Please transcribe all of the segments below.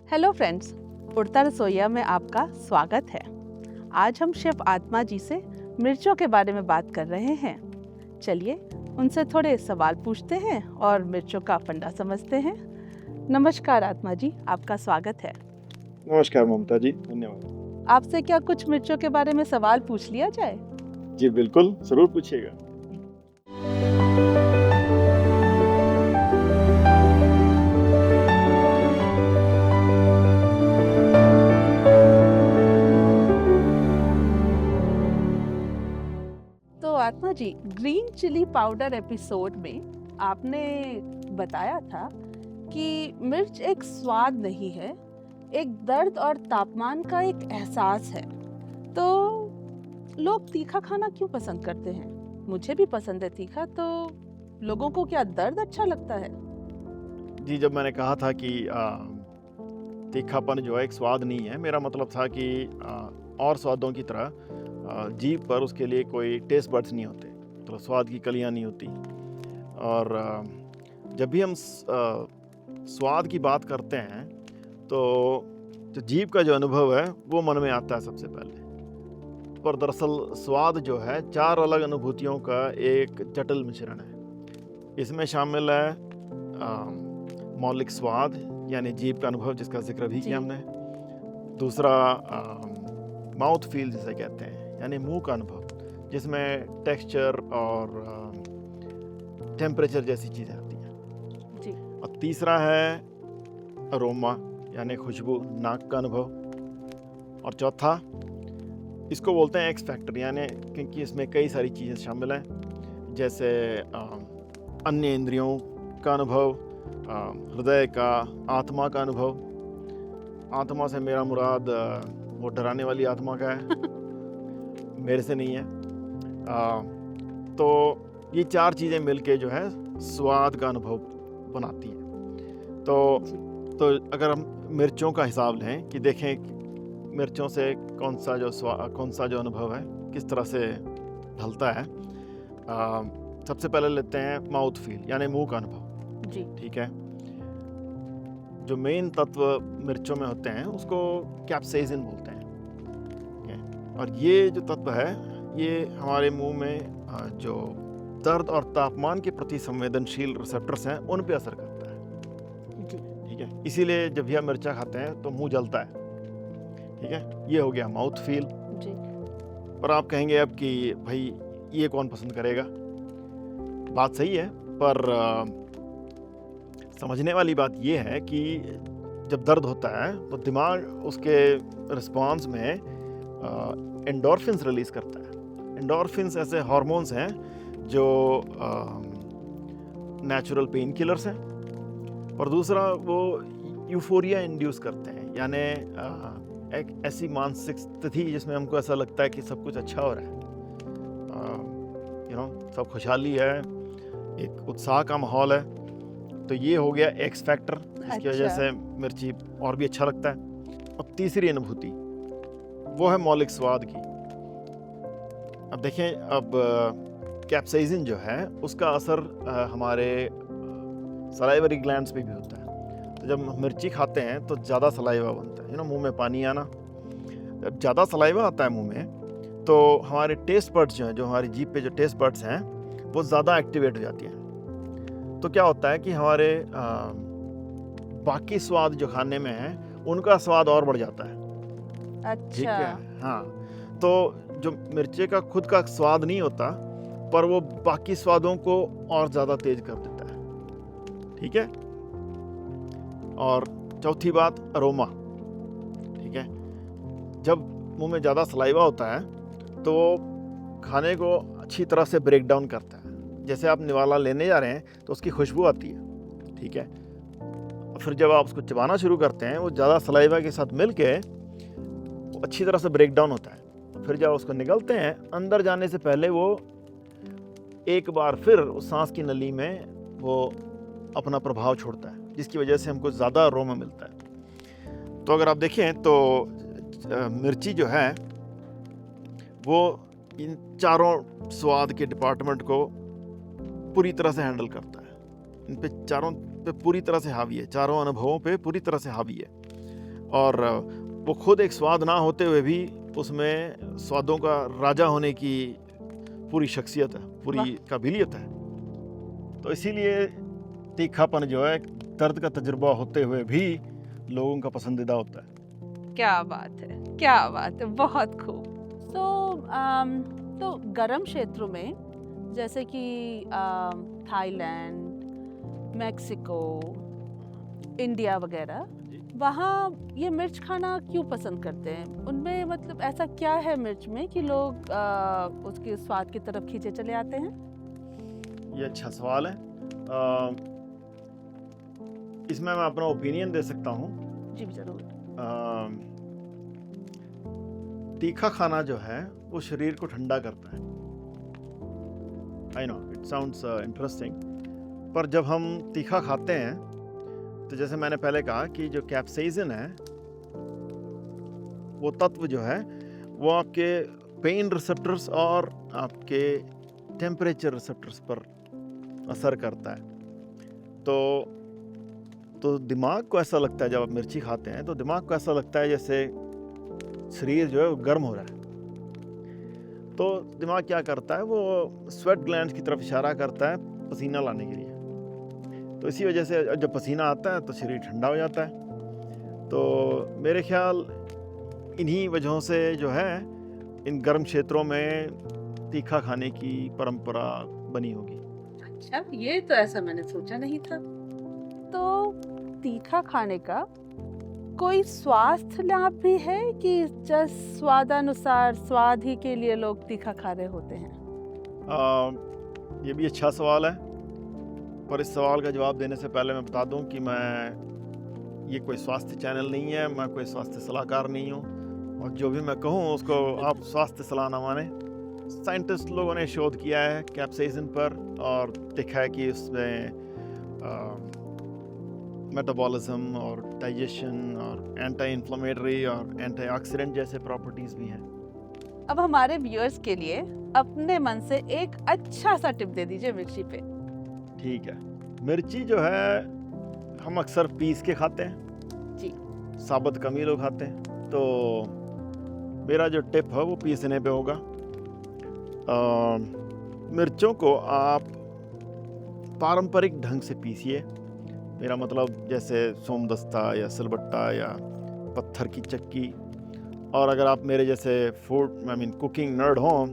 Hello friends, उड़ता रसोइया में आपका स्वागत है। आज हम शेफ आत्मा जी से मिर्चों के बारे में बात कर रहे हैं। चलिए उनसे थोड़े सवाल पूछते हैं और मिर्चों का फंडा समझते हैं। नमस्कार आत्मा जी, आपका स्वागत है। नमस्कार ममता जी, धन्यवाद। आपसे क्या कुछ मिर्चों के बारे में सवाल पूछ लिया जाए? जी बिल्कुल, ज़रूर पूछिएगा। तो आत्मा जी, ग्रीन चिली पाउडर एपिसोड में आपने बताया था कि मिर्च एक स्वाद नहीं है, एक दर्द और तापमान का एक एहसास है। तो लोग तीखा खाना क्यों पसंद करते हैं? मुझे भी पसंद है तीखा, तो लोगों को क्या दर्द अच्छा लगता है? जी, जब मैंने कहा था कि तीखापन जो है एक स्वाद नहीं है, मेरा मतलब था कि और स्वादों की तरह जीभ पर उसके लिए कोई टेस्ट बड्स नहीं होते, तो स्वाद की कलियाँ नहीं होती। और जब भी हम स्वाद की बात करते हैं, तो जो जीभ का जो अनुभव है, वो मन में आता है सबसे पहले। पर दरअसल स्वाद जो है 4 अलग अनुभूतियों का एक जटिल मिश्रण है। इसमें शामिल है मौलिक स्वाद यानी जीभ का अनुभव, जिसका जिक्र भी किया जी। हमने। दूसरा माउथ फील जिसे कहते हैं, यानी मुंह का अनुभव, जिसमें टेक्सचर और टेम्परेचर जैसी चीज़ें आती हैं। जी। और तीसरा है अरोमा यानी खुशबू, नाक का अनुभव। और चौथा इसको बोलते हैं एक्स फैक्टर, यानी क्योंकि इसमें कई सारी चीज़ें शामिल हैं, जैसे अन्य इंद्रियों का अनुभव, हृदय का, आत्मा का अनुभव। आत्मा से मेरा मुराद वो डराने वाली आत्मा का है, मेरे से नहीं है। तो ये 4 चीज़ें मिलके जो है स्वाद का अनुभव बनाती हैं। तो अगर हम मिर्चों का हिसाब लें कि देखें मिर्चों से कौन सा जो अनुभव है किस तरह से ढलता है। सबसे पहले लेते हैं माउथ फील यानी मुंह का अनुभव। जी। ठीक है, जो मेन तत्व मिर्चों में होते हैं उसको कैप्साइसिन बोलते हैं। ठीक है? और ये जो तत्व है ये हमारे मुंह में जो दर्द और तापमान के प्रति संवेदनशील रिसेप्टर्स हैं उन पे असर करता है। जी। ठीक है, इसीलिए जब भी हम मिर्चा खाते हैं तो मुंह जलता है। ठीक है, ये हो गया माउथ फील। जी। पर आप कहेंगे अब कि भाई ये कौन पसंद करेगा? बात सही है, पर समझने वाली बात ये है कि जब दर्द होता है तो दिमाग उसके रिस्पॉन्स में एंडोर्फिन्स रिलीज करता है। एंडोर्फिन्स ऐसे हार्मोन्स हैं जो नेचुरल पेन किलर्स हैं, और दूसरा वो यूफोरिया इंड्यूस करते हैं, यानी एक ऐसी मानसिक स्थिति जिसमें हमको ऐसा लगता है कि सब कुछ अच्छा हो रहा है, सब खुशहाली है, एक उत्साह का माहौल है। तो ये हो गया एक्स फैक्टर, जिसकी वजह से मिर्ची और भी अच्छा लगता है। अब तीसरी अनुभूति वो है मौलिक स्वाद की। अब देखें, अब कैप्साइसिन जो है उसका असर हमारे सलाइवरी ग्लैंड्स पे भी होता है। तो जब मिर्ची खाते हैं तो ज़्यादा सलाइवा बनता है, मुंह में पानी आना। जब ज़्यादा सलाइवा आता है मुंह में तो हमारे टेस्ट बड्स जो हैं, जो हमारी जीभ पे जो टेस्ट बड्स हैं, वो ज़्यादा एक्टिवेट हो जाती हैं। तो क्या होता है कि हमारे बाकी स्वाद जो खाने में है उनका स्वाद और बढ़ जाता है। ठीक अच्छा। है, हाँ। तो जो मिर्चे का खुद का स्वाद नहीं होता, पर वो बाकी स्वादों को और ज़्यादा तेज कर देता है। ठीक है, और चौथी बात अरोमा। ठीक है, जब मुंह में ज़्यादा सलाइवा होता है तो खाने को अच्छी तरह से ब्रेक डाउन करता है। जैसे आप निवाला लेने जा रहे हैं तो उसकी खुशबू आती है। ठीक है, और फिर जब आप उसको चबाना शुरू करते हैं वो ज़्यादा सलाइवा के साथ मिल के अच्छी तरह से ब्रेक डाउन होता है। फिर जब उसको निगलते हैं, अंदर जाने से पहले वो एक बार फिर उस सांस की नली में वो अपना प्रभाव छोड़ता है, जिसकी वजह से हमको ज़्यादा अरोमा मिलता है। तो अगर आप देखें तो मिर्ची जो है वो इन चारों स्वाद के डिपार्टमेंट को पूरी तरह से हैंडल करता है। इन पे चारों पे पूरी तरह से हावी है, चारों अनुभवों पे पूरी तरह से हावी है। और वो खुद एक स्वाद ना होते हुए भी उसमें स्वादों का राजा होने की पूरी शख्सियत है, पूरी काबिलियत है। तो इसीलिए तीखापन जो है दर्द का तजुर्बा होते हुए भी लोगों का पसंदीदा होता है। क्या बात है, क्या बात है, बहुत खूब। तो गर्म क्षेत्रों में जैसे कि थाईलैंड, मेक्सिको, इंडिया वगैरह, वहाँ ये मिर्च खाना क्यों पसंद करते हैं? उनमें मतलब ऐसा क्या है मिर्च में कि लोग उसके स्वाद की तरफ खींचे चले आते हैं? ये अच्छा सवाल है। इसमें मैं अपना ओपिनियन दे सकता हूँ। जी जरूर। तीखा खाना जो है वो शरीर को ठंडा करता है। I know it sounds interesting, पर जब हम तीखा खाते हैं तो जैसे मैंने पहले कहा कि जो कैप्साइसिन है वो तत्व जो है वो आपके पेन रिसेप्टर्स और आपके टेम्परेचर रिसेप्टर्स पर असर करता है। तो दिमाग को ऐसा लगता है, जब आप मिर्ची खाते हैं तो दिमाग को ऐसा लगता है जैसे शरीर जो है वो गर्म हो रहा है। तो दिमाग क्या करता है, वो स्वेट ग्लैंड्स की तरफ इशारा करता है पसीना लाने के लिए। तो इसी वजह से जब पसीना आता है तो शरीर ठंडा हो जाता है। तो मेरे ख्याल इन्हीं वजहों से जो है इन गर्म क्षेत्रों में तीखा खाने की परंपरा बनी होगी। अच्छा, ये तो ऐसा मैंने सोचा नहीं था। तो तीखा खाने का कोई स्वास्थ्य लाभ भी है कि जस्ट स्वादानुसार स्वाद ही के लिए लोग तीखा खा रहे होते हैं? ये भी अच्छा सवाल है, पर इस सवाल का जवाब देने से पहले मैं बता दूं कि ये कोई स्वास्थ्य चैनल नहीं है, मैं कोई स्वास्थ्य सलाहकार नहीं हूं, और जो भी मैं कहूं उसको आप स्वास्थ्य सलाह ना माने। साइंटिस्ट लोगों ने शोध किया है कैप्साइसिन पर और देखा है कि उसमें मेटाबॉलिज्म और डाइजेशन और एंटी इन्फ्लेमेटरी और एंटीऑक्सीडेंट जैसे प्रॉपर्टीज भी हैं। अब हमारे व्यूअर्स के लिए अपने मन से एक अच्छा सा टिप दे दीजिए मिर्ची पे। ठीक है, मिर्ची जो है हम अक्सर पीस के खाते हैं जी। साबुत कम ही लोग खाते हैं, तो मेरा जो टिप है वो पीसने पे होगा। मिर्चों को आप पारंपरिक ढंग से पीसिए। मेरा मतलब जैसे सोमदस्ता या सिलबट्टा या पत्थर की चक्की। और अगर आप मेरे जैसे कुकिंग नर्ड हों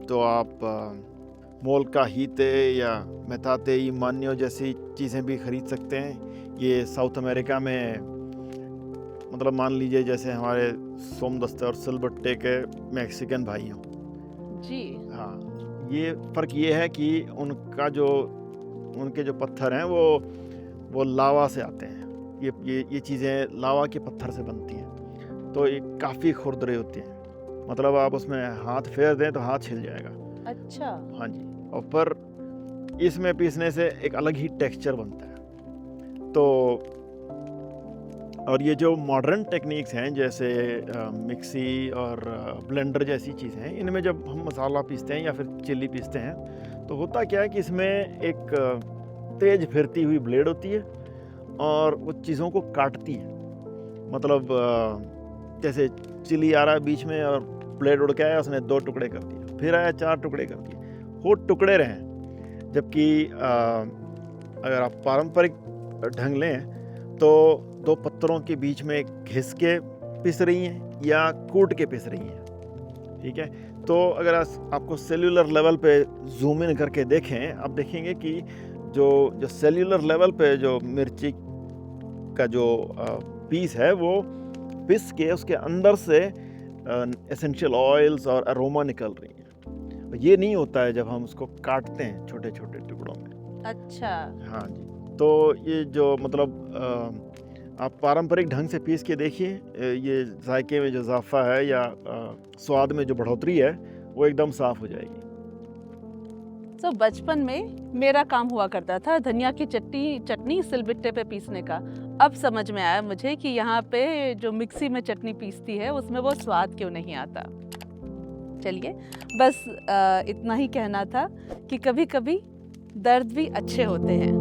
तो आप मोलका हीते या मेहताते ई मान्यो जैसी चीज़ें भी ख़रीद सकते हैं। ये साउथ अमेरिका में, मतलब मान लीजिए जैसे हमारे सोमदस्ते और सिलबट्टे के मैक्सिकन भाई हों जी। हाँ, ये फ़र्क ये है कि उनके जो पत्थर हैं वो लावा से आते हैं। ये चीज़ें लावा के पत्थर से बनती हैं, तो ये काफ़ी खुरदरे होती हैं। मतलब आप उसमें हाथ फेर दें तो हाथ छिल जाएगा। अच्छा। हाँ जी, और पर इसमें पीसने से एक अलग ही टेक्सचर बनता है। तो और ये जो मॉडर्न टेक्निक्स हैं जैसे मिक्सी और ब्लेंडर जैसी चीज़ें हैं, इनमें जब हम मसाला पीसते हैं या फिर चिल्ली पीसते हैं तो होता क्या है कि इसमें एक तेज फिरती हुई ब्लेड होती है और वो चीज़ों को काटती है। मतलब जैसे चिली आ रहा है बीच में और ब्लेड उड़ के आया, उसने 2 टुकड़े कर दिए, फिर आया 4 टुकड़े कर दिए, वो टुकड़े रहें। जबकि अगर आप पारंपरिक ढंग लें तो 2 पत्थरों के बीच में घिस के पिस रही हैं या कूट के पिस रही हैं। ठीक है, तो अगर आपको सेल्यूलर लेवल पे जूम इन करके देखें, आप देखेंगे कि जो सेल्यूलर लेवल पे जो मिर्ची का जो पीस है वो पिस के उसके अंदर से एसेंशियल ऑयल्स और अरोमा निकल रही हैं। ये नहीं होता है जब हम उसको काटते हैं छोटे छोटे टुकड़ों में। अच्छा। हाँ जी, तो ये जो मतलब आप पारंपरिक ढंग से पीस के देखिए, ये जायके में जो इजाफा है या स्वाद में जो बढ़ोतरी है वो एकदम साफ हो जाएगी। तो बचपन में मेरा काम हुआ करता था धनिया की चटनी सिलबट्टे पे पीसने का। अब समझ में आया मुझे कि यहाँ पे जो मिक्सी में चटनी पीसती है उसमें वो स्वाद क्यों नहीं आता। चलिए, बस इतना ही कहना था कि कभी कभी दर्द भी अच्छे होते हैं।